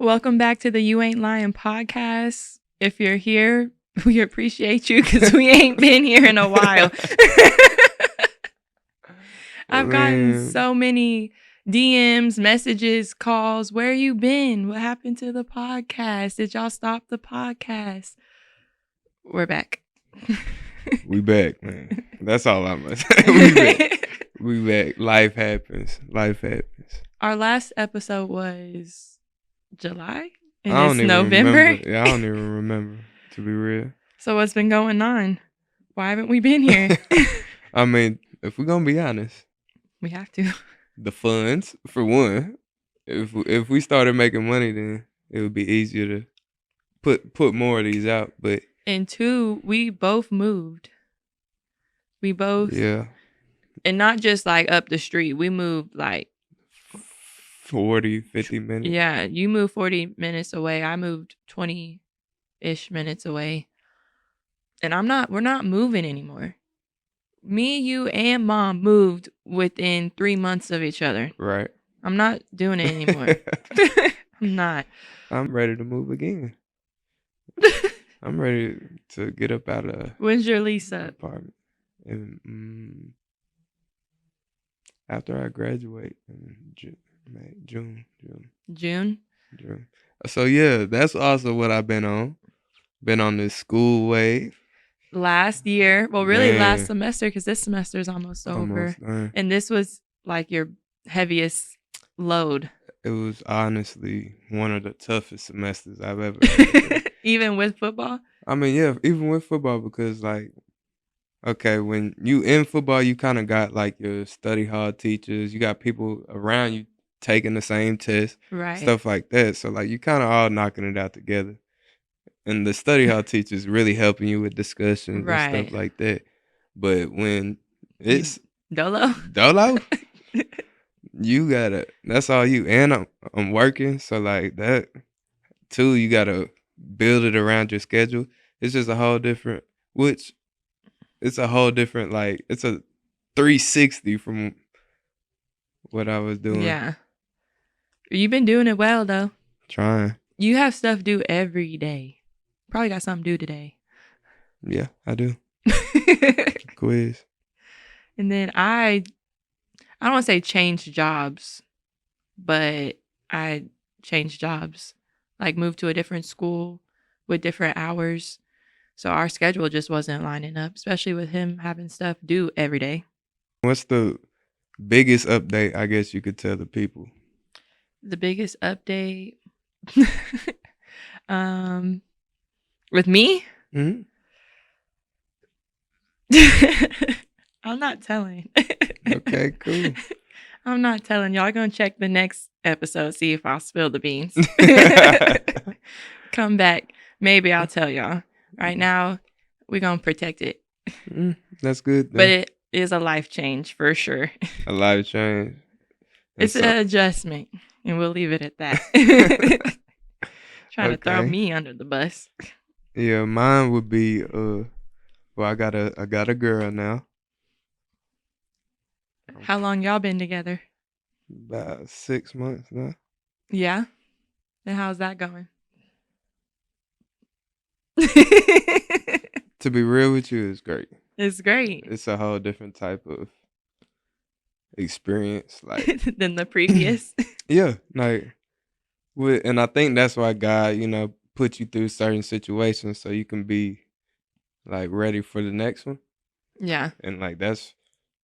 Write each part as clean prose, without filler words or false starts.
Welcome back to the You Aint Lyin podcast. If you're here, we appreciate you because we ain't been here in a while. I've gotten so many DMs, messages, calls. Where you been? What happened to the podcast? Did y'all stop the podcast? We're back. We back, man. That's all I'm gonna say. We back. Life happens. Our last episode was July? And I it's don't even November? remember. Yeah, I don't even remember, to be real. So what's been going on? Why haven't we been here? I mean, if we're gonna be honest, We have to. the funds, for one. If we started making money, then it would be easier to put more of these out. But And two, we both moved. We both, yeah, and not just like up the street. We moved like 40, 50 minutes. Yeah, you moved 40 minutes away. I moved 20-ish minutes away. And we're not moving anymore. Me, you, and Mom moved within 3 months of each other. Right. I'm not doing it anymore. I'm not. I'm ready to move again. I'm ready to get up out of When's your lease up? apartment. And, after I graduate in June. June? So yeah, that's also what I've been on. Been on this school wave. Last year. Well, really Man. last semester, because this semester is almost over. Almost done. And this was like your heaviest load. It was honestly one of the toughest semesters I've ever had. Even with football? I mean, yeah, even with football, because like, okay, when you in football, you kind of got like your study hall teachers. You got people around you taking the same test, Right. stuff like that. So like, you kind of all knocking it out together. And the study hall teachers really helping you with discussions and stuff like that. But when it's Dolo, you gotta. That's all you. And I'm working, so like that too. You gotta build it around your schedule. It's just a whole different. It's a whole different. Like it's a 360 from what I was doing. Yeah. You've been doing it well though. Trying. You have stuff due every day. Probably got something due today. Yeah, I do. Quiz. And then I don't want to say change jobs, but I changed jobs. Like moved to a different school with different hours. So our schedule just wasn't lining up, especially with him having stuff due every day. What's the biggest update, I guess you could tell the people? The biggest update with me? Mm-hmm. I'm not telling. Okay, cool. I'm not telling. Y'all gonna check the next episode, see if I'll spill the beans. Come back. Maybe I'll tell y'all. Right now, we're gonna protect it. That's good though. But it is a life change for sure. A life change. It's an adjustment, and we'll leave it at that. Trying to throw me under the bus. Yeah, mine would be well, I got a girl now. How long y'all been together? About 6 months now. Yeah. And how's that going? To be real with you, it's great. It's great. It's a whole different type of experience, like than the previous. Yeah, like and I think that's why God, put you through certain situations so you can be like ready for the next one. Yeah. And like that's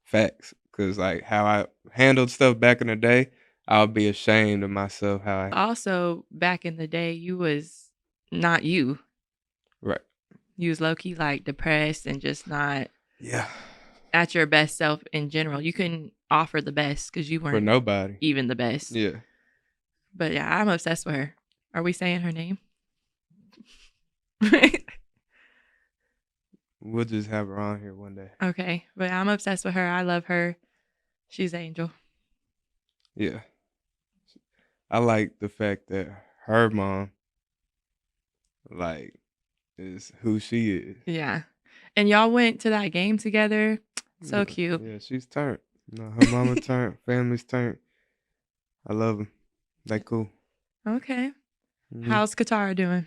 facts, because like how I handled stuff back in the day, I'll be ashamed of myself. Also, back in the day, you was not you. Right. You was low-key like depressed and just not at your best self in general. You couldn't offer the best because you weren't for nobody even the best. Yeah. But yeah, I'm obsessed with her. Are we saying her name? We'll just have her on here one day. Okay. But I'm obsessed with her. I love her. She's an angel. Yeah. I like the fact that her mom, like, is who she is. Yeah. And y'all went to that game together. So cute. Yeah, she's turned. Her mama turned. Family's turned. I love them. They cool. Okay. Mhm. How's Katara doing?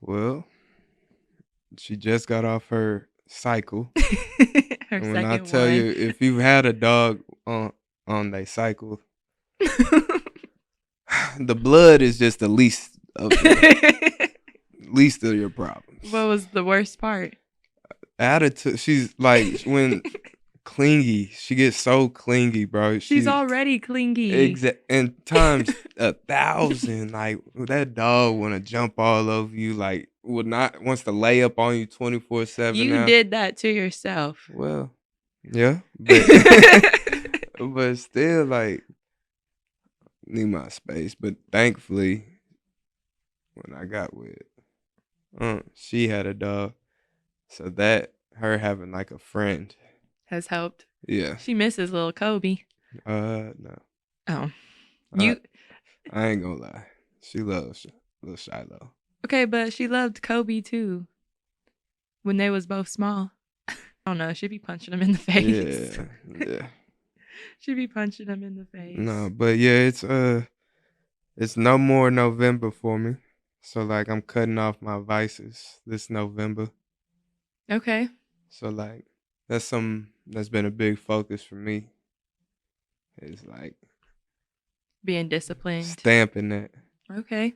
Well, she just got off her cycle. Her And when I second tell one. you, if you've had a dog on their cycle, the blood is just the least of your What problems. was the worst part? Attitude, she's like when clingy. She gets so clingy, bro. She's already clingy. And times 1,000. Like that dog want to jump all over you. Like would not wants to lay up on you 24/7 You now. did that to yourself. Well, yeah, but but still, like need my space. But thankfully, when I got with, she had a dog, so that her having like a friend, Has helped. yeah. She misses little Kobe. No, Oh. I You I ain't gonna lie. She loves little Shiloh. okay, but she loved Kobe too when they was both small. I don't know. She'd be punching him in the face. Yeah, yeah. She'd be punching him in the No, face. but yeah, it's no more November for me. So like I'm cutting off my vices this November. Okay. So like that's been a big focus for me. Is like Being disciplined. stamping that. Okay.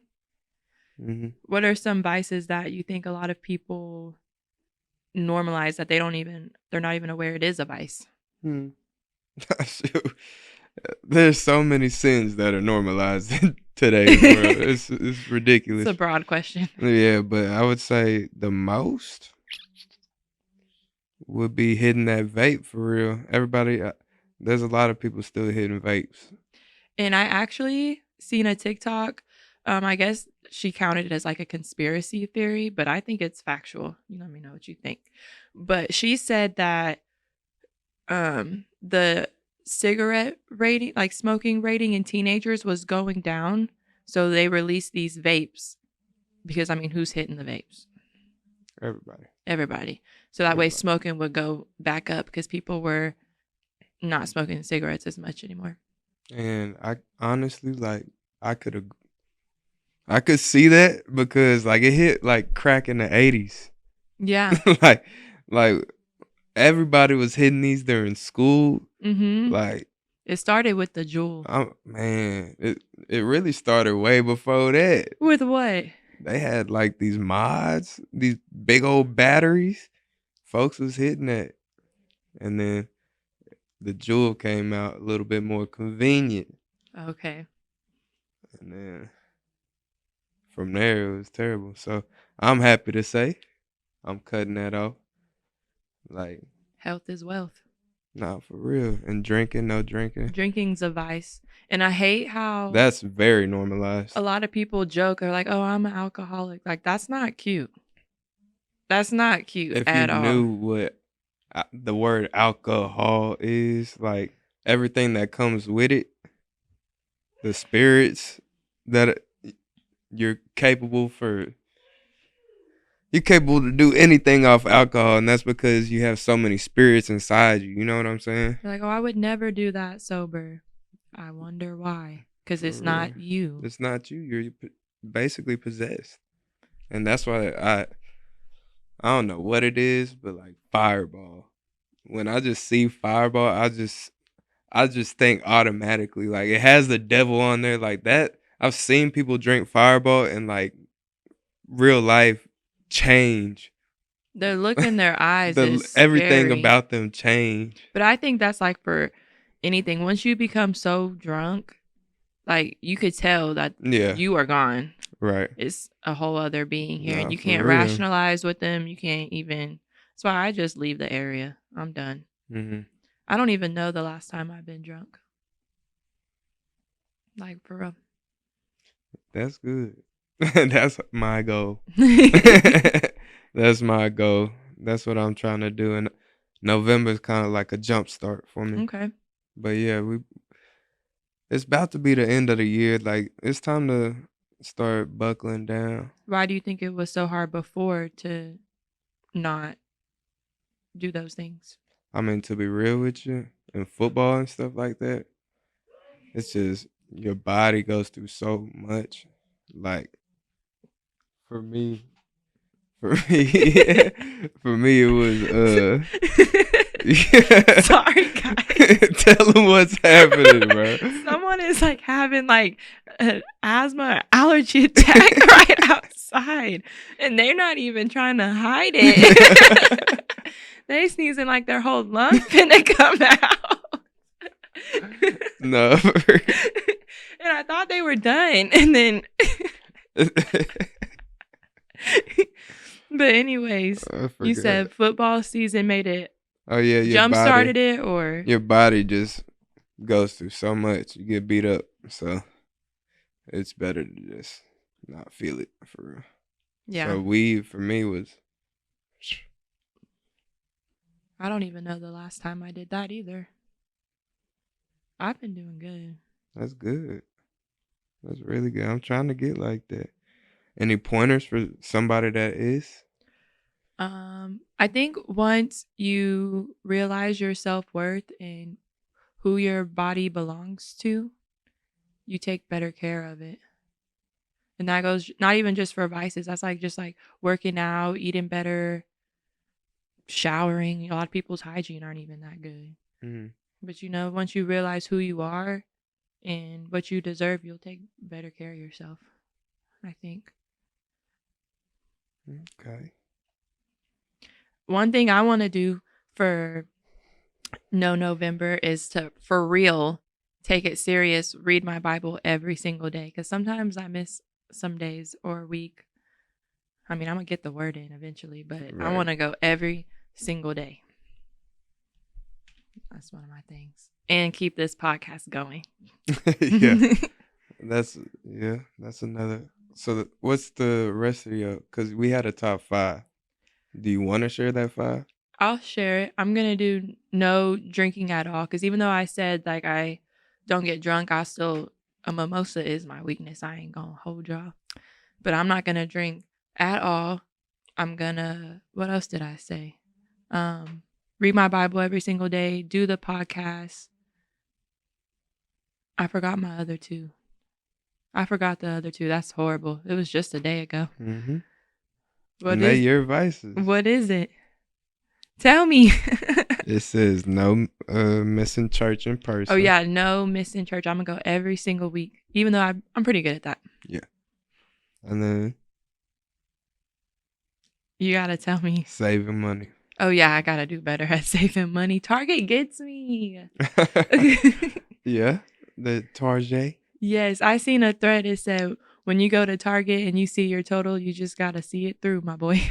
Hmm. What are some vices that you think a lot of people normalize that they're not even aware it is a vice? Hmm. Shoot. There's so many sins that are normalized in today's world. It's It's a ridiculous. broad question. Yeah, but I would say the most would be hitting that vape for real. Everybody, there's a lot of people still hitting vapes. And I actually seen a TikTok. I guess she counted it as like a conspiracy theory, but I think it's factual. You let me know what you think. But she said that the cigarette rating, like smoking rating in teenagers was going down. So they released these vapes because I mean, who's hitting the vapes? Everybody, Everybody. So that way everybody. smoking would go back up because people were not smoking cigarettes as much anymore. And I honestly like I could I could see that because like it hit like crack in the 80s. Yeah. like like everybody was hitting these during school. Mm-hmm. Like It started with the jewel. man, it really started way before that. With what? They had like these mods, these big old batteries. Folks was hitting that. And then the jewel came out a little bit more convenient. Okay. And then from there it was terrible. So I'm happy to say I'm cutting that off. Like, Health is wealth. nah, for real. And drinking, no drinking. Drinking's a vice. And I hate how That's very a normalized. lot of people joke or like, oh, I'm an alcoholic. Like, that's not cute. That's not cute If you at all. knew what the word alcohol is, like everything that comes with it, the spirits that you're capable for, you're capable to do anything off alcohol, and that's because you have so many spirits inside you. You know what I'm saying? You're like, oh, I would never do that sober. I wonder why. Because For it's real. not you. It's not you. You're basically possessed. And that's why I don't know what it is, but like Fireball. When I just see Fireball, I just think automatically like it has the devil on there like that. I've seen people drink Fireball and like real life change. The look in their eyes is The everything scary. about them change. But I think that's like for anything. Once you become so drunk, like you could tell that Yeah, you are gone. right. It's a whole other being here, and Nah, you for can't real. rationalize with them. You can't even. That's why I just leave the area. I'm done. Hmm. I don't even know the last time I've been drunk. Like for real. That's good. That's my goal. That's my goal. That's what I'm trying to do. And November is kind of like a jump start for me. Okay. But yeah, it's about to be the end of the year. Like it's time to start buckling down. Why do you think it was so hard before to not do those things? I mean, to be real with you, in football and stuff like that, it's just your body goes through so much. Like for me, for me, for me, it was Sorry, guys. Tell them what's happening, bro. Someone is like having like an asthma or allergy attack right outside, and they're not even trying to hide it. They sneezing like their whole lung finna come out. No. And I thought they were done, and then. But anyways, you said football season made it. Oh yeah, jump started it, or your body just goes through so much. You get beat up, so it's better to just not feel it for real. yeah. So weed for me was. I don't even know the last time I did that either. I've been doing good. That's good. That's really good. I'm trying to get like that. Any pointers for somebody that is? I think once you realize your self-worth and who your body belongs to, you take better care of it. And that goes not even just for vices. That's like just like working out, eating better, showering. A lot of people's hygiene aren't even that good. Mm-hmm. But once you realize who you are and what you deserve, you'll take better care of yourself, I think. Okay. One thing I want to do for No November is to, for real, take it serious, read my Bible every single day. Because sometimes I miss some days or a week. I mean, I'm going to get the word in eventually, but I want to go every single day. That's one of my things. And keep this podcast going. Yeah. That's another. So what's the rest of your, because we had a top 5. Do you want to share that 5? I'll share it. I'm going to do no drinking at all. Because even though I said like I don't get drunk, I still, a mimosa is my weakness. I ain't going to hold y'all. But I'm not going to drink at all. I'm going to, what else did I say? Read my Bible every single day. Do the podcast. I forgot my other 2. I forgot the other 2. That's horrible. It was just a day ago. Mm-hmm. What is your vices? What is it? Tell me. It says no missing church in person. Oh yeah, no missing church. I'm gonna go every single week, even though I'm pretty good at that. Yeah. And then you gotta tell me. Saving money. Oh yeah, I gotta do better at saving money. Target gets me. Yeah, the Target. Yes, I seen a thread that said when you go to Target and you see your total, you just gotta see it through, my boy.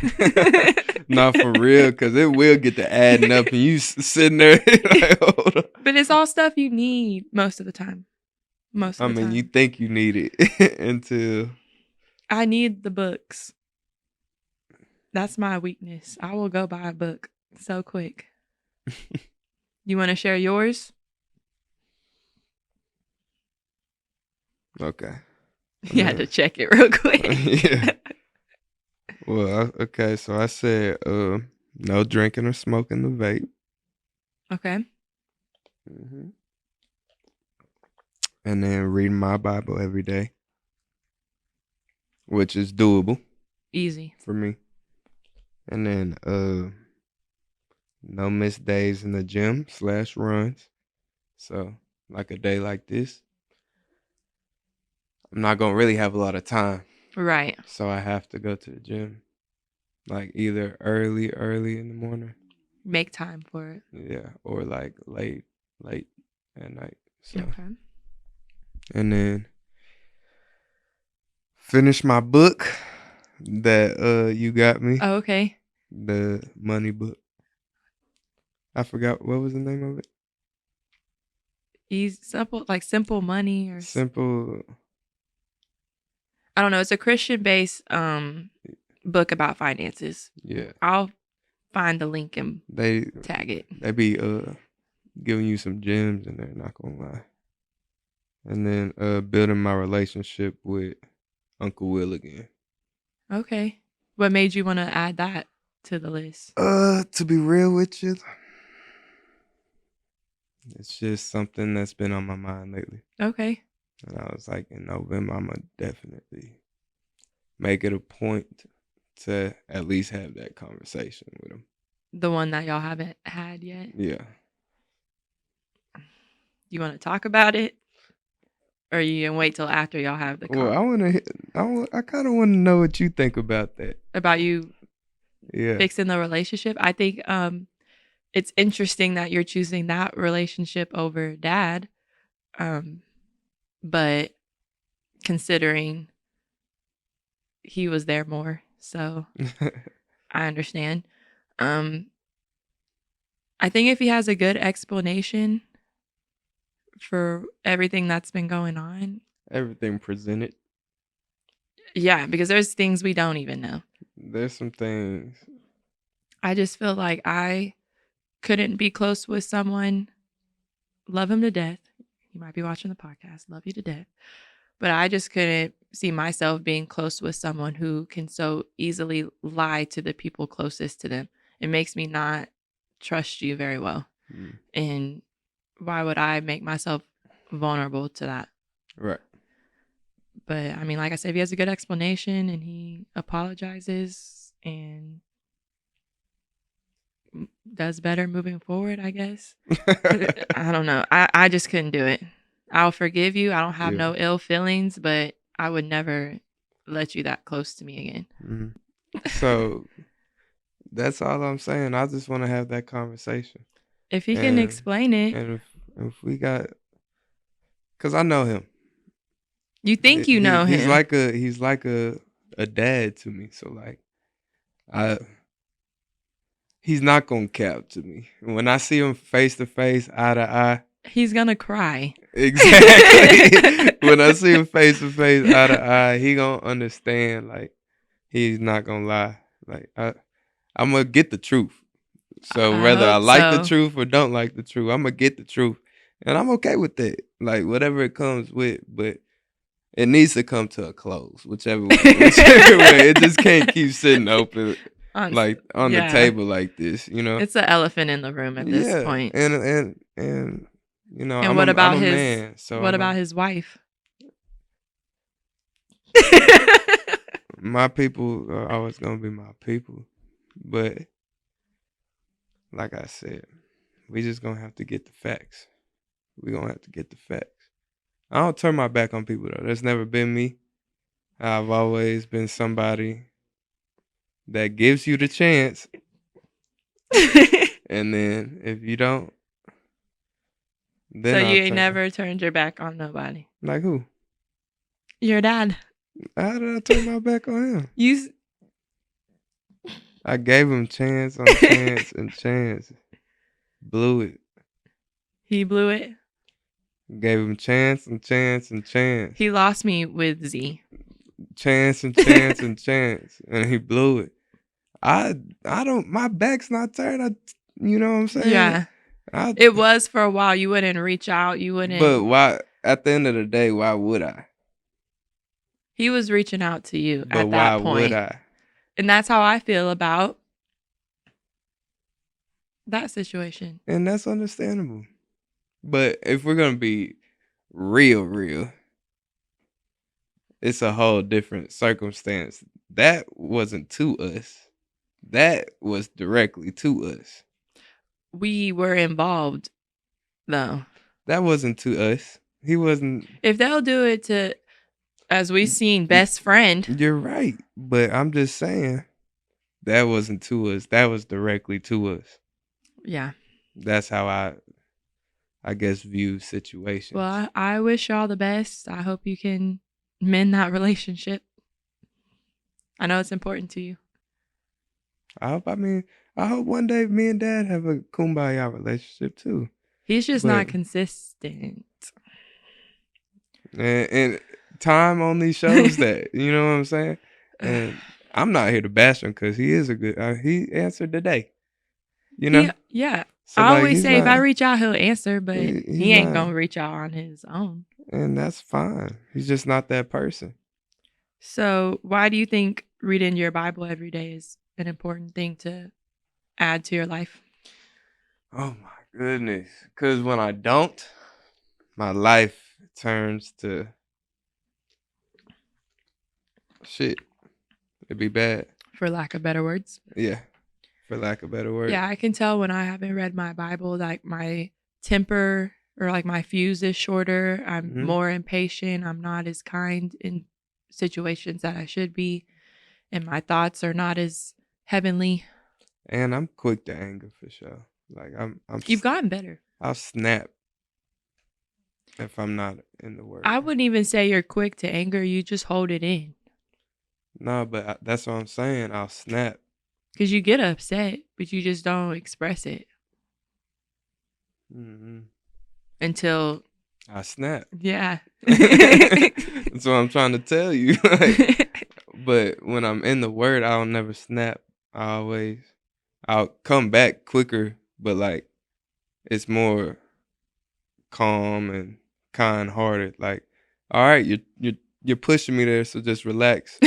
Not for real, because it will get to adding up and you sitting there like, hold on. But it's all stuff you need most of the time. Most of the time. You think you need it until. I need the books. That's my weakness. I will go buy a book so quick. You want to share yours? Okay. You had to check it real quick. Yeah. Well, okay, so I said no drinking or smoking the vape. Okay. Mm-hmm. And then reading my Bible every day, which is doable. Easy. For me. And then no missed days in the gym / runs. So like a day like this, I'm not gonna really have a lot of time. Right. So I have to go to the gym. Like either early in the morning. Make time for it. Yeah. Or like late at night. So. Okay. And then finish my book that you got me. Oh, okay. The money book. I forgot, what was the name of it? Simple money or Simple. I don't know. It's a Christian-based book about finances. Yeah. I'll find the link and tag it. They be giving you some gems in there, not gonna lie. And then building my relationship with Uncle Will again. Okay. What made you want to add that to the list? To be real with you, it's just something that's been on my mind lately. Okay. And I was like, in November, I'm gonna definitely make it a point to at least have that conversation with him. The one that y'all haven't had yet. Yeah. You want to talk about it, or you gonna wait till after y'all have the Well, I kind of want to know what you think about that. about you Yeah. fixing the relationship? I think it's interesting that you're choosing that relationship over dad. But considering he was there more, so I understand. Um, I think if he has a good explanation for everything that's been going on, Everything presented. yeah, because there's things we don't even know. There's some things. I just feel like I couldn't be close with someone, love him to death. He might be watching the podcast, love you to death. But I just couldn't see myself being close with someone who can so easily lie to the people closest to them. It makes me not trust you very well. Mm. And why would I make myself vulnerable to that? Right. But I mean, like I said, if he has a good explanation and he apologizes and does better moving forward, I guess. I don't know. I just couldn't do it. I'll forgive you. I don't have Yeah. no ill feelings, but I would never let you that close to me again. Mm. So that's all I'm saying. I just want to have that conversation. If he can explain it. And if we got, cause I know him. You think you know he's him. He's like a dad to me. So like, he's not gonna cap to me. When I see him face to face, eye to eye, he's gonna cry. Exactly. When I see him face to face, eye to eye, he gonna understand. Like, he's not gonna lie. Like, I'm gonna get the truth. So whether I like the truth or don't like the truth, I'm gonna get the truth, and I'm okay with that. Like, whatever it comes with, but it needs to come to a close, whichever way. It just can't keep sitting open on the table like this. You know, it's an elephant in the room at this point. And you know, and what about I'm a his man, so what about his wife? My people are always gonna be my people, but like I said, we just gonna have to get the facts. We gonna have to get the facts. I don't turn my back on people though. That's never been me. I've always been somebody that gives you the chance, and then if you don't, then so you ain't never turned your back on nobody. Like who? Your dad. How did I turn my back on him? I gave him chance on chance and chance. Blew it. He blew it. Gave him chance and chance and chance. He lost me with Z. Chance and chance and chance, and he blew it. I don't. My back's not turned. You know what I'm saying? Yeah. It was for a while. You wouldn't reach out. You wouldn't. But why? At the end of the day, why would I? He was reaching out to you but at that point. Why would I? And that's how I feel about that situation. And that's understandable. But if we're gonna be real, it's a whole different circumstance. That wasn't to us. That was directly to us. We were involved, though. That wasn't to us. He wasn't. If they'll do it to, as we've seen, best friend. You're right. But I'm just saying, that wasn't to us. That was directly to us. Yeah. That's how I guess, view situations. Well, I wish y'all the best. I hope you can mend that relationship. I know it's important to you. I hope one day me and Dad have a kumbaya relationship too. He's just not consistent. And time only shows that. You know what I'm saying? And I'm not here to bash him because he is a good. He answered today. You know? Yeah. So I always say if I reach out, he'll answer, but he ain't going to reach out on his own. And that's fine. He's just not that person. So why do you think reading your Bible every day is an important thing to add to your life? Oh, my goodness. Because when I don't, my life turns to shit. It'd be bad. for lack of better words. Yeah, for lack of better word. Yeah, I can tell when I haven't read my Bible, like my temper or like my fuse is shorter. I'm Hmm. more impatient. I'm not as kind in situations that I should be. And my thoughts are not as heavenly. And I'm quick to anger for sure. Like You've gotten better. I'll snap if I'm not in the word. I wouldn't even say you're quick to anger. You just hold it in No, but that's what I'm saying. I'll snap. because you get upset, but you just don't express it Hmm. until, I snap. yeah. That's what I'm trying to tell you. Like, but when I'm in the word, I'll never snap. I'll come back quicker, but like it's more calm and kind hearted. Like, all right, you're pushing me there, so just relax.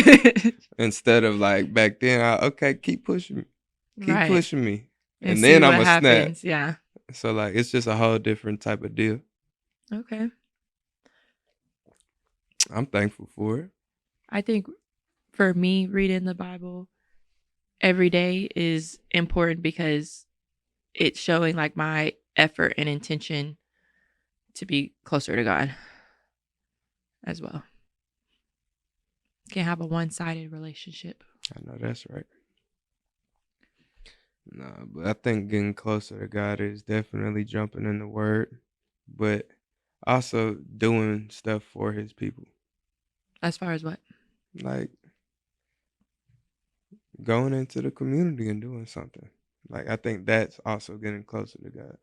Instead of like back then, okay, keep Right. pushing me, And and see then what I'm a snap. happens. Yeah. So like it's just a whole different type of deal. Okay. I'm thankful for it. I think for me, reading the Bible every day is important because it's showing like my effort and intention to be closer to God as well. Can't have a one-sided relationship. I know that's right. No, but I think getting closer to God is definitely jumping in the Word, but also doing stuff for His people, As far as what? like going into the community and doing something. Like I think that's also getting closer to God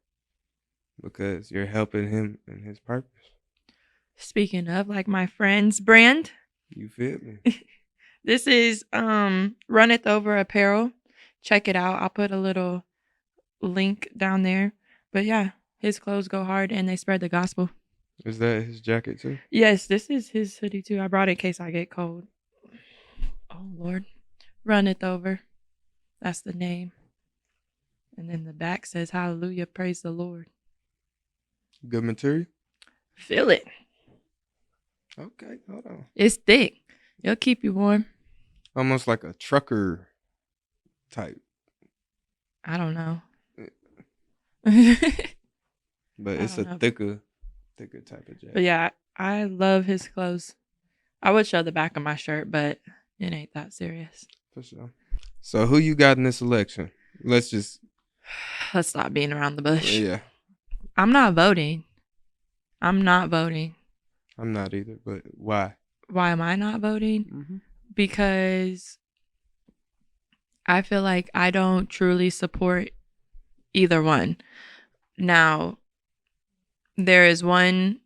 because you're helping Him in His purpose. Speaking of, like my friend's brand, You feel me? this is Runneth Over Apparel. Check it out. I'll put a little link down there. But yeah, his clothes go hard and they spread the gospel. Is that his jacket too? Yes, this is his hoodie too. I brought it in case I get cold. Oh Lord. Runneth Over. That's the name. And then the back says hallelujah, praise the Lord. Good material. Feel it. Okay, hold on. It's thick. It'll keep you warm. Almost like a trucker type, I don't know. but I it's don't a know. thicker type of jacket. But yeah, I love his clothes. I would show the back of my shirt, but it ain't that serious. For sure. So who you got in this election? Let's just Let's stop being around the bush. yeah. I'm not voting. I'm not voting. I'm not either, but why? Why am I not voting? Mm-hmm. Because I feel like I don't truly support either one. Now, there is one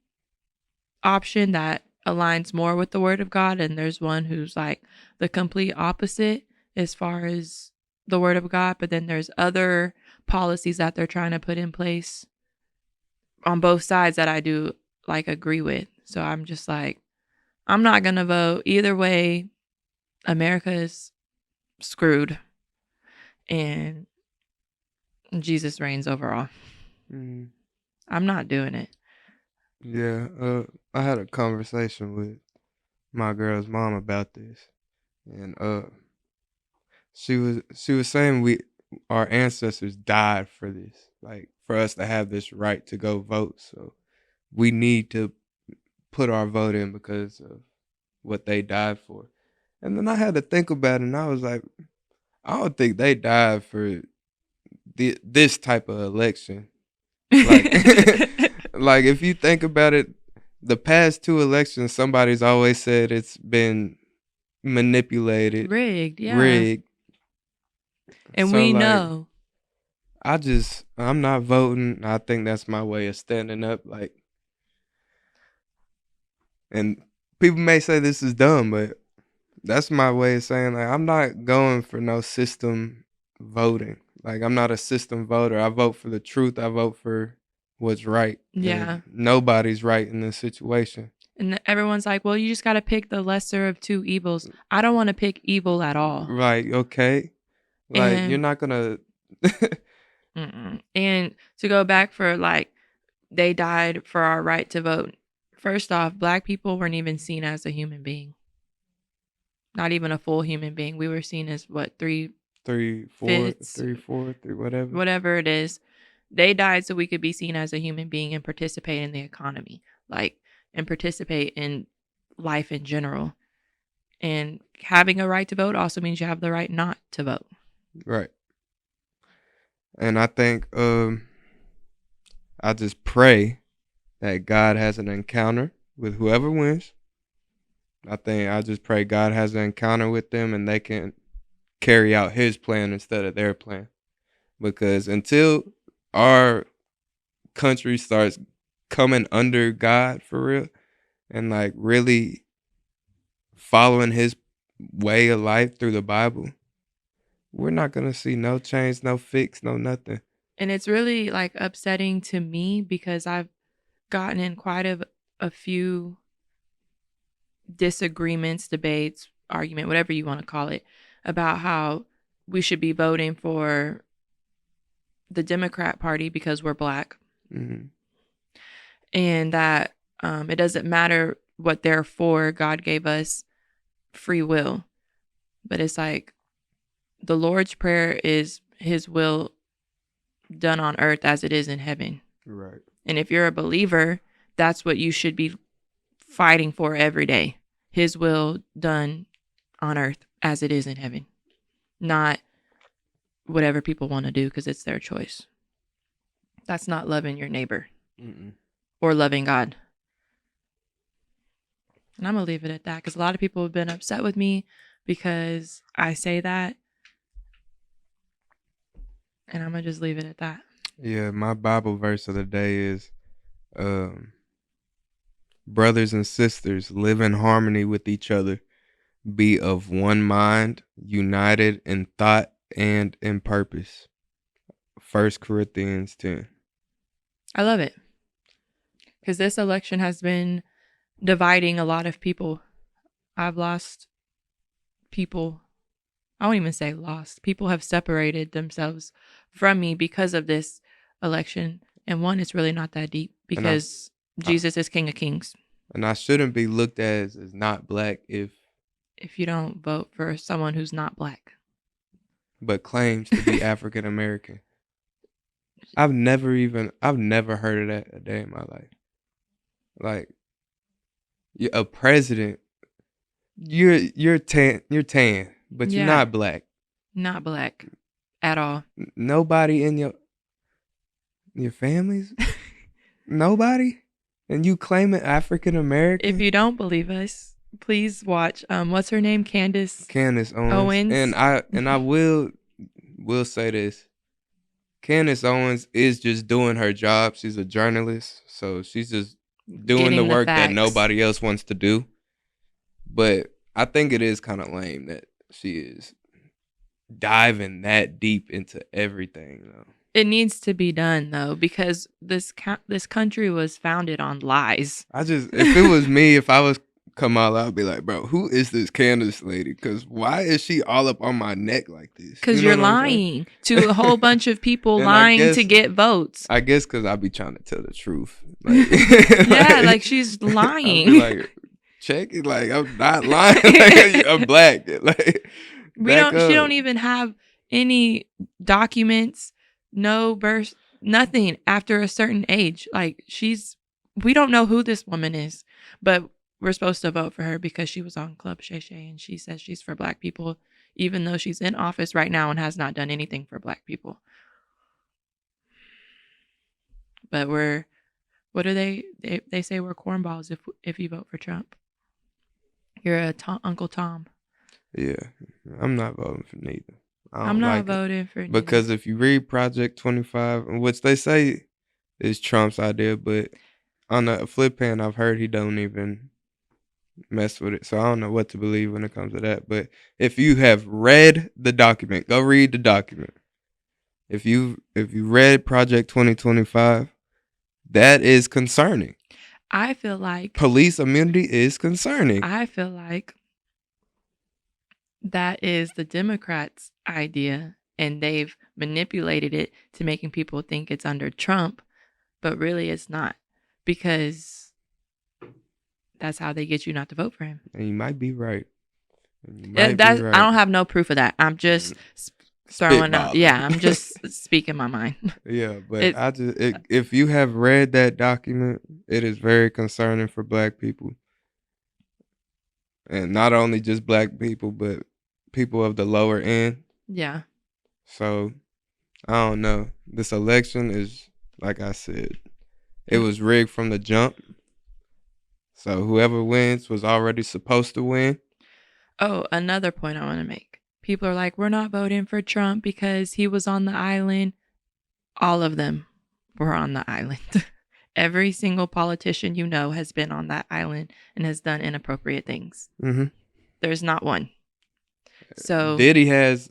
option that aligns more with the word of God, and there's one who's like the complete opposite as far as the word of God, but then there's other policies that they're trying to put in place on both sides that I do like agree with. So I'm just like, I'm not going to vote either way. America is screwed and Jesus reigns over all. Mm-hmm. I'm not doing it. Yeah, I had a conversation with my girl's mom about this, and she was saying our ancestors died for this, like for us to have this right to go vote. So we need to put our vote in because of what they died for. And then I had to think about it, and I was like, I don't think they died for this type of election. Like, like if you think about it, the past two elections, somebody's always said it's been manipulated, Rigged, yeah. rigged. And So we like, know. I'm not voting. I think that's my way of standing up. Like, and people may say this is dumb, but that's my way of saying like I'm not going for no system voting. Like I'm not a system voter. I vote for the truth. I vote for what's right. Yeah. And nobody's right in this situation. And everyone's like, well, you just got to pick the lesser of two evils. I don't want to pick evil at all. Right, okay. Like And you're not gonna and to go back for like, they died for our right to vote. First off, black people weren't even seen as a human being. not even a full human being. We were seen as what, Three, four, fifths, three, four, three, whatever. whatever it is. They died so we could be seen as a human being and participate in the economy, like, and participate in life in general. And having a right to vote also means you have the right not to vote. Right. And I think I just pray that God has an encounter with whoever wins. I just pray God has an encounter with them and they can carry out his plan instead of their plan. Because until our country starts coming under God for real and like really following his way of life through the Bible, we're not going to see no change, no fix, no nothing. And it's really like upsetting to me because I've gotten in quite a few disagreements, debates, argument, whatever you want to call it, about how we should be voting for the Democrat Party because we're black. Mm-hmm. And that it doesn't matter what they're for. God gave us free will. But it's like the Lord's Prayer is his will done on earth as it is in heaven. Right. And if you're a believer, that's what you should be fighting for every day. His will done on earth as it is in heaven. Not whatever people want to do because it's their choice. That's not loving your neighbor. Mm-mm. Or loving God. And I'm going to leave it at that because a lot of people have been upset with me because I say that. And I'm going to just leave it at that. Yeah, my Bible verse of the day is brothers and sisters, live in harmony with each other. Be of one mind, united in thought and in purpose. 1 Corinthians 10. I love it. Because this election has been dividing a lot of people. I've lost people. I won't even say lost. People have separated themselves from me because of this election. And one, it's really not that deep because Jesus is King of Kings. And I shouldn't be looked at as not black if you don't vote for someone who's not black. But claims to be African American. I've never heard of that a day in my life. Like, you're a president, you're tan, but you're not black. Not black at all. Nobody in your families, nobody, and you claim it African American. If you don't believe us, please watch. What's her name? Candace Owens. And I will say this. Candace Owens is just doing her job. She's a journalist, so she's just doing the work that nobody else wants to do. But I think it is kind of lame that she is diving that deep into everything, though. It needs to be done, though, because this country was founded on lies. If it was me, if I was Kamala, I'd be like, bro, who is this Candace lady? Because why is she all up on my neck like this? Because you're lying to a whole bunch of people, lying to get votes. I guess because I be trying to tell the truth. Like, yeah, like she's lying. I'll be like, check it. Like, I'm not lying. Like, I'm black. Like, she don't even have any documents, no birth, nothing after a certain age. Like, we don't know who this woman is, but we're supposed to vote for her because she was on Club Shay Shay and she says she's for black people, even though she's in office right now and has not done anything for black people. But what do they say we're cornballs if you vote for Trump. You're Uncle Tom. Yeah, I'm not voting for neither. I'm not voting for neither. Because if you read Project 25, which they say is Trump's idea, but on the flip hand, I've heard he don't even mess with it. So I don't know what to believe when it comes to that. But if you have read the document, go read the document. If you read Project 2025, that is concerning. I feel like police immunity is concerning. I feel like that is the Democrats' idea, and they've manipulated it to making people think it's under Trump, but really it's not, because that's how they get you not to vote for him. And you might be right. And you might be I right. don't have no proof of that. I'm just throwing out. Spitballing. Yeah, I'm just speaking my mind. Yeah, but It I just if you have read that document, it is very concerning for Black people, and not only just Black people, but people of the lower end. yeah. So I don't know. This election is, like I said, it And was rigged from the jump. So whoever wins was already supposed to win. oh, another point I want to make. People are like, we're not voting for Trump because he was on the island. All of them were on the island. Every single politician you know has been on that island and has done inappropriate things. Mm-hmm. There's not one. So, Diddy has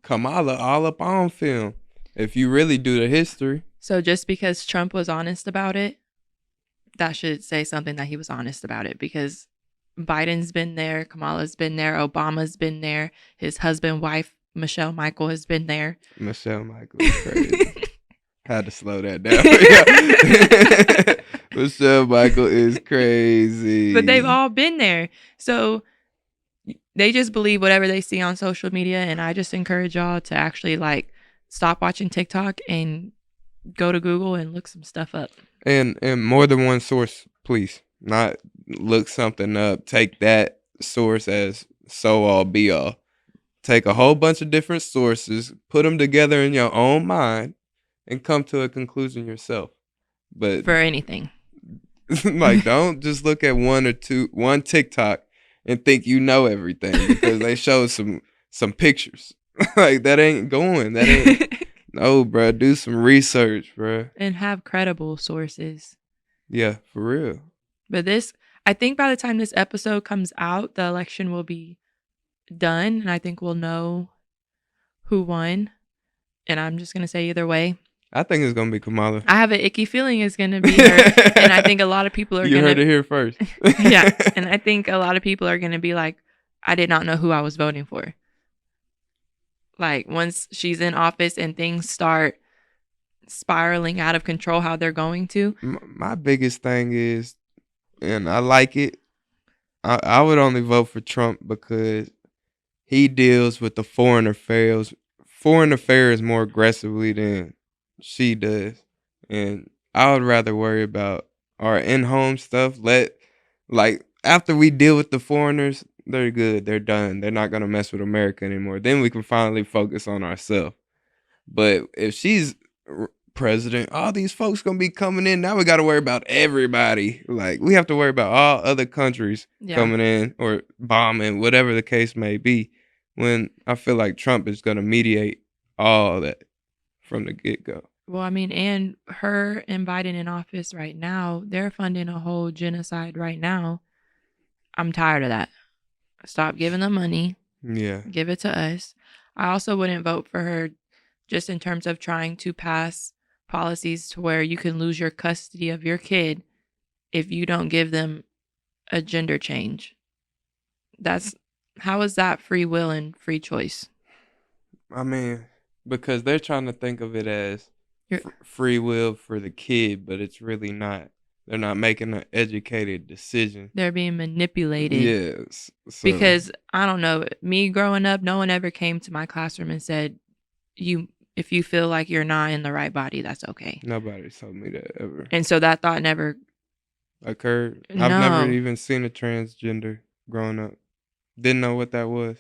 Kamala all up on film. If you really do the history, so just because Trump was honest about it, that should say something that he was honest about it because Biden's been there, Kamala's been there, Obama's been there, his husband, wife, Michelle Michael has been there. Michelle Michael is crazy. Had to slow that down. Michelle Michael is crazy. But they've all been there. So they just believe whatever they see on social media. And I just encourage y'all to actually like stop watching TikTok and go to Google and look some stuff up. And more than one source, please. Not look something up. Take that source as so all be all. Take a whole bunch of different sources, put them together in your own mind, and come to a conclusion yourself. But For anything. like, don't just look at one TikTok and think you know everything because they show some pictures. Like that ain't going. That ain't. No, bro. Do some research, bro. And have credible sources. Yeah, for real. But I think by the time this episode comes out, the election will be done. And I think we'll know who won. And I'm just going to say either way. I think it's gonna be Kamala. I have an icky feeling it's going to be her. And I think a lot of people are You going to. heard it here first. Yeah. And I think a lot of people are going to be like, I did not know who I was voting for. Like once she's in office and things start spiraling out of control how they're going to. My biggest thing is, and I like it, I would only vote for Trump because he deals with the foreign affairs more aggressively than she does. And I would rather worry about our in-home stuff. Like after we deal with the foreigners, they're good. They're done. They're not going to mess with America anymore. Then we can finally focus on ourselves. But if she's president, all these folks going to be coming in. Now we got to worry about everybody. Like we have to worry about all other countries coming in or bombing, whatever the case may be. When I feel like Trump is going to mediate all that from the get-go. Well, I mean, and her and Biden in office right now, they're funding a whole genocide right now. I'm tired of that. Stop giving them money. Yeah. Give it to us. I also wouldn't vote for her just in terms of trying to pass policies to where you can lose your custody of your kid if you don't give them a gender change. How is that free will and free choice? I mean, because they're trying to think of it as free will for the kid, but it's really not. They're not making an educated decision. They're being manipulated. Yes. So. Because I don't know, me growing up, no one ever came to my classroom and said, if you feel like you're not in the right body, that's okay. Nobody told me that ever. And so that thought never occurred. No. I've never even seen a transgender growing up. Didn't know what that was.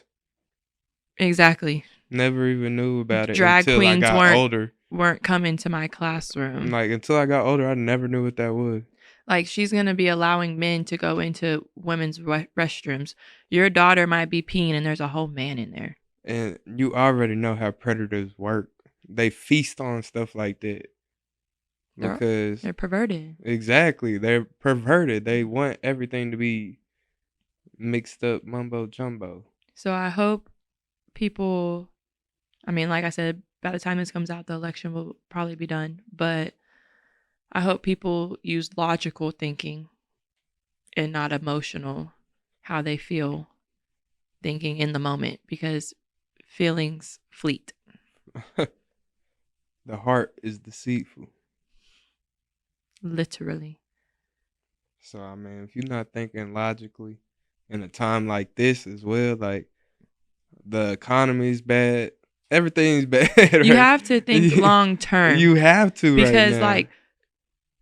Exactly. Never even knew about it Drag until I queens got older. Weren't coming to my classroom. Like until I got older, I never knew what that was. Like she's going to be allowing men to go into women's restrooms. Your daughter might be peeing and there's a whole man in there. And you already know how predators work. They feast on stuff like that. Because they're perverted. Exactly. They're perverted. They want everything to be mixed up mumbo jumbo. So I hope people, I mean, like I said, by the time this comes out, the election will probably be done. But I hope people use logical thinking and not emotional, how they feel thinking in the moment, because feelings fleet. The heart is deceitful. Literally. So, I mean, if you're not thinking logically in a time like this as well. Like the economy's bad, everything's bad. You Right? have to think long term You have to right because now. like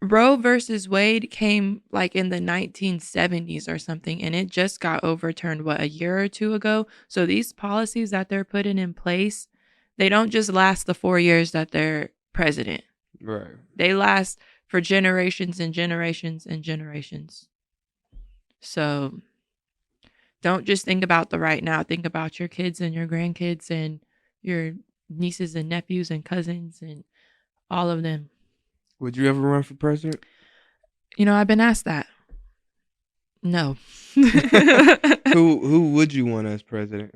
Roe versus Wade came like in the 1970s or something, and it just got overturned, what, a year or two ago? So these policies that they're putting in place, they don't just last the 4 years that they're president. Right. They last for generations and generations and generations. So don't just think about the right now. Think about your kids and your grandkids and your nieces and nephews and cousins and all of them. Would you ever run for president? You know, I've been asked that. No. Who would you want as president?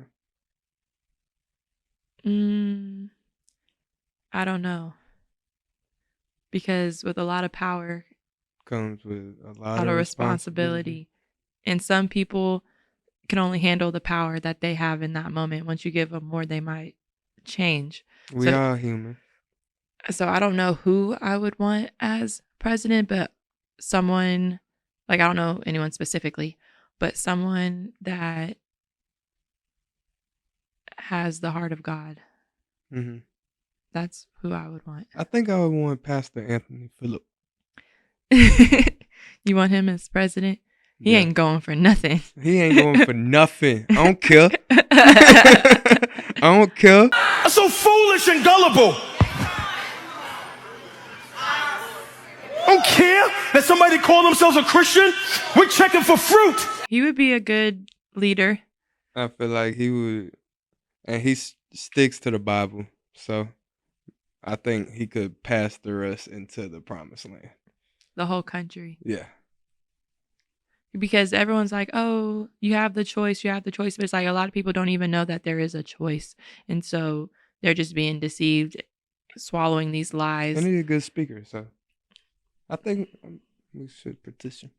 I don't know. Because with a lot of power, Comes with a a lot lot of of responsibility. responsibility. And some people can only handle the power that they have in that moment. Once you give them more, they might change. We So are human. so I don't know who I would want as president, but someone, like, I don't know anyone specifically, but someone that has the heart of God. Hmm. That's who I would want. I think I would want Pastor Anthony Phillip. You want him as president? He Yeah. ain't going for nothing. He ain't going for nothing. I don't care. I don't care. That's so foolish and gullible. I don't care that somebody call themselves a Christian. We're checking for fruit. He would be a good leader. I feel like he would, and he sticks to the Bible, so I think he could pastor us into the promised land. The whole country. Yeah. Because everyone's like, oh, you have the choice. But it's like a lot of people don't even know that there is a choice. And so they're just being deceived, swallowing these lies. And he's a good speaker, so I think we should petition.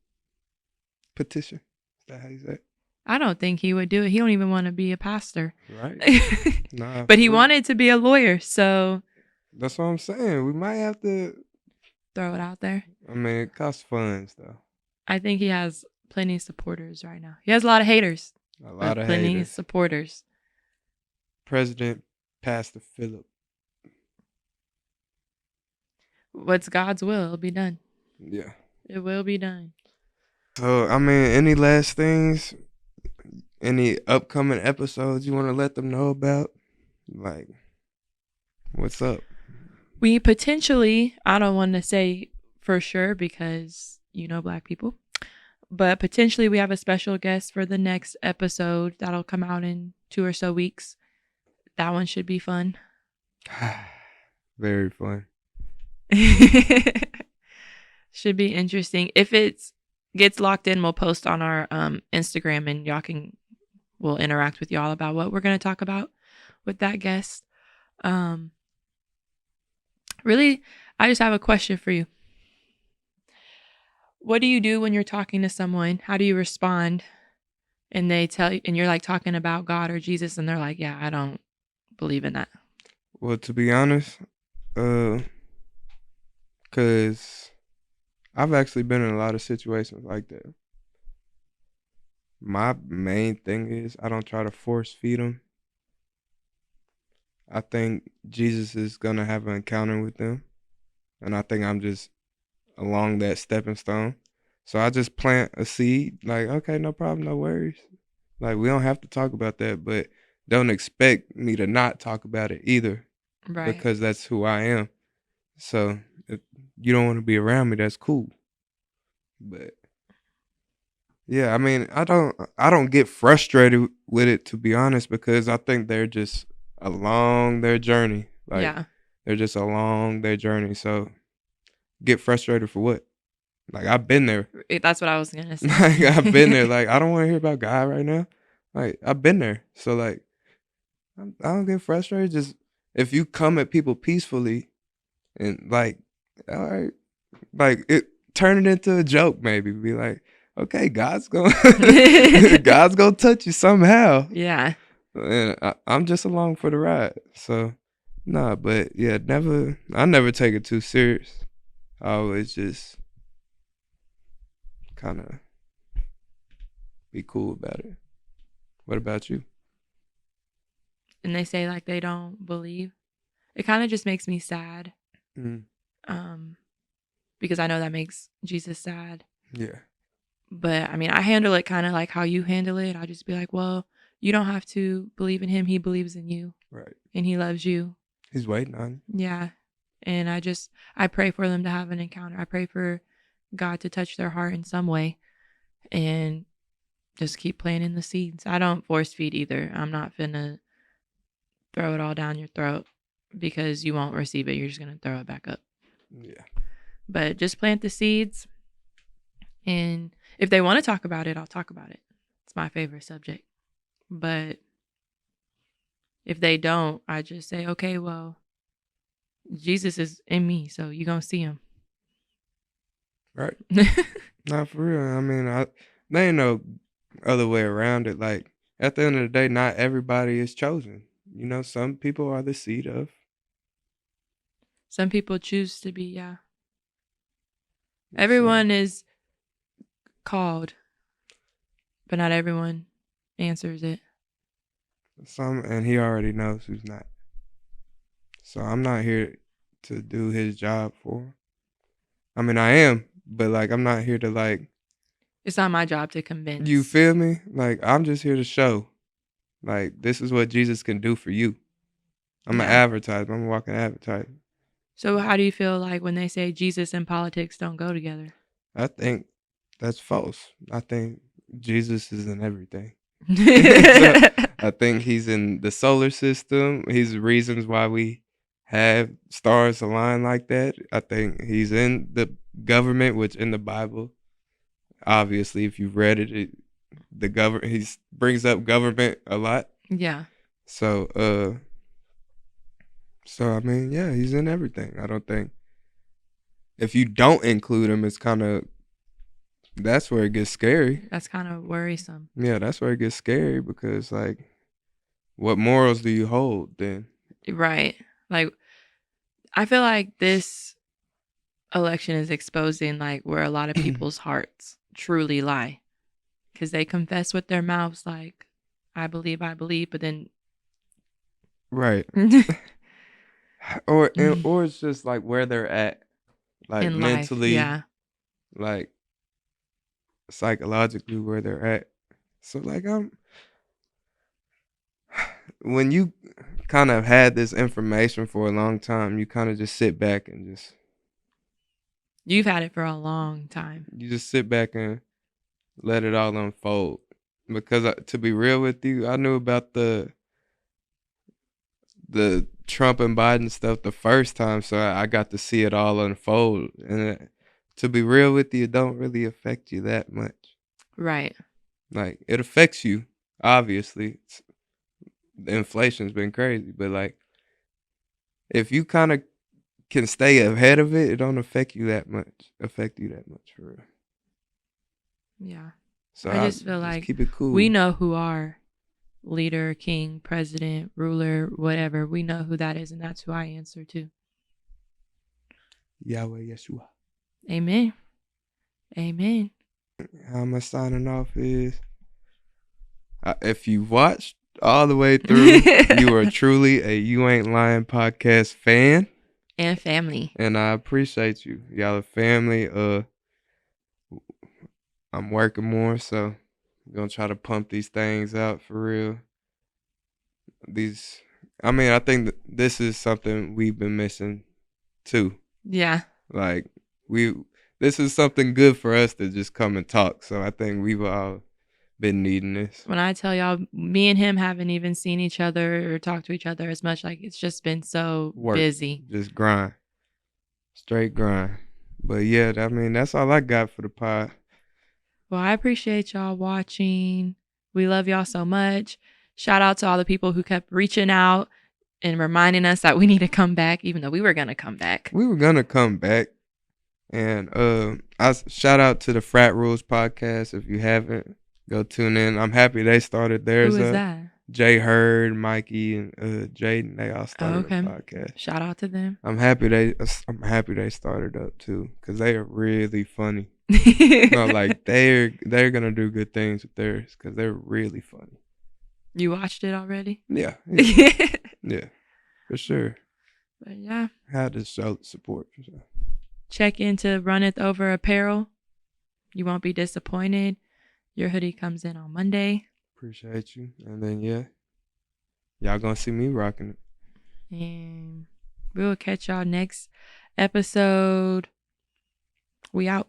Petition? Is that how you say it? I don't think he would do it. He don't even want to be a pastor. Right. Nah, but he wanted to be a lawyer, so that's what I'm saying. We might have to throw it out there. I mean, it costs funds, though. I think he has plenty of supporters right now. He has a lot of haters. A lot of plenty haters. of supporters. President Pastor Phillip. What's God's will, it'll be done. Yeah. It will be done. So, I mean, any last things? Any upcoming episodes you want to let them know about? Like, what's up? We potentially, I don't want to say for sure because you know Black people, but potentially we have a special guest for the next episode that'll come out in 2 or so weeks. That one should be fun. Very fun. Should be interesting. If it gets locked in, we'll post on our Instagram and we'll interact with y'all about what we're going to talk about with that guest. Really, I just have a question for you. What do you do when you're talking to someone? How do you respond? And they tell you, and you're like talking about God or Jesus, and they're like, yeah, I don't believe in that. Well, to be honest, because I've actually been in a lot of situations like that. My main thing is I don't try to force feed them. I think Jesus is going to have an encounter with them. And I think I'm just along that stepping stone. So I just plant a seed. Like, okay, no problem, no worries. Like, we don't have to talk about that. But don't expect me to not talk about it either. Right. Because that's who I am. So if you don't want to be around me, that's cool. But yeah, I mean, I don't get frustrated with it, to be honest, because I think they're just along their journey. Like, yeah. They're just along their journey. So get frustrated for what? Like, I've been there. That's what I was going to say. Like, I've been there. Like, I don't want to hear about God right now. Like, I've been there. So, like, I don't get frustrated. Just if you come at people peacefully and, like, all right, like, turn it into a joke maybe. Be like, okay, God's gonna touch you somehow. Yeah. And I'm just along for the ride. So, nah, but yeah, I never take it too serious. I always just kind of be cool about it. What about you? And they say like they don't believe. It kind of just makes me sad. Mm. Because I know that makes Jesus sad. Yeah. But I mean, I handle it kind of like how you handle it. I'll just be like, well, you don't have to believe in him. He believes in you. Right. And he loves you. He's waiting on you. Yeah. And I pray for them to have an encounter. I pray for God to touch their heart in some way and just keep planting the seeds. I don't force feed either. I'm not finna throw it all down your throat because you won't receive it. You're just gonna throw it back up. Yeah. But just plant the seeds. And if they want to talk about it, I'll talk about it. It's my favorite subject. But if they don't, I just say, okay, well, Jesus is in me, so you're going to see him. Right. Not for real. I mean, there ain't no other way around it. Like, at the end of the day, not everybody is chosen. You know, some people are the seed of. Some people choose to be, yeah. Everyone is called, but not everyone answers it. And he already knows who's not. So I'm not here to do his job for him. I mean, I am, but like, I'm not here to like. It's not my job to convince. You feel me? Like, I'm just here to show, like, this is what Jesus can do for you. I'm an advertiser. I'm a walking advertiser. So how do you feel like when they say Jesus and politics don't go together? I think that's false. I think Jesus is in everything. So, I think he's in the solar system. He's the reasons why we have stars align like that. I think he's in the government, which in the Bible, obviously, if you've read it, he brings up government a lot. Yeah. So I mean, yeah, he's in everything. I don't think if you don't include him, it's kind of, that's where it gets scary. That's kind of worrisome. Yeah, that's where it gets scary because, like, what morals do you hold then? Right. Like, I feel like this election is exposing, like, where a lot of people's hearts truly lie. Because they confess with their mouths, like, I believe, but then. Right. Or it's just, like, where they're at. Like, in mentally. Life, yeah. Like, psychologically where they're at. So, like, when you kind of had this information for a long time, you kind of just sit back and just. You've had it for a long time. You just sit back and let it all unfold. Because to be real with you, I knew about the Trump and Biden stuff the first time, so I got to see it all unfold. And to be real with you, it don't really affect you that much. Right. Like, it affects you, obviously. The inflation's been crazy, but like, if you kind of can stay ahead of it, it don't affect you that much. For real. Yeah. So I just feel like keep it cool. We know who our leader, king, president, ruler, whatever, we know who that is, and that's who I answer to. Yahweh Yeshua. Amen. Amen. How I'm signing off is, if you watched all the way through, you are truly a You Aint Lyin podcast fan. And family. And I appreciate you. Y'all are family. I'm working more, so I'm gonna try to pump these things out for real. I think this is something we've been missing too. Yeah. Like, this is something good for us to just come and talk. So I think we've all been needing this. When I tell y'all, me and him haven't even seen each other or talked to each other as much. Like, it's just been so busy. Just grind. Straight grind. But yeah, I mean, that's all I got for the pod. Well, I appreciate y'all watching. We love y'all so much. Shout out to all the people who kept reaching out and reminding us that we need to come back, even though we were going to come back. We were going to come back. And I shout out to the Frat Rules podcast. If you haven't, go tune in. I'm happy they started theirs. Who is that? Jay Hurd, Mikey, and Jaden, they all Oh, started a okay. podcast. Shout out to them. I'm happy they started up too, because they are really funny. No, like they're gonna do good things with theirs, because they're really funny. You watched it already? Yeah, yeah, for sure. But yeah, Had to show support for sure. check into Runneth Over Apparel. You won't be disappointed. Your hoodie comes in on Monday. Appreciate you, and then y'all gonna see me rocking it. And we'll catch y'all next episode. We out.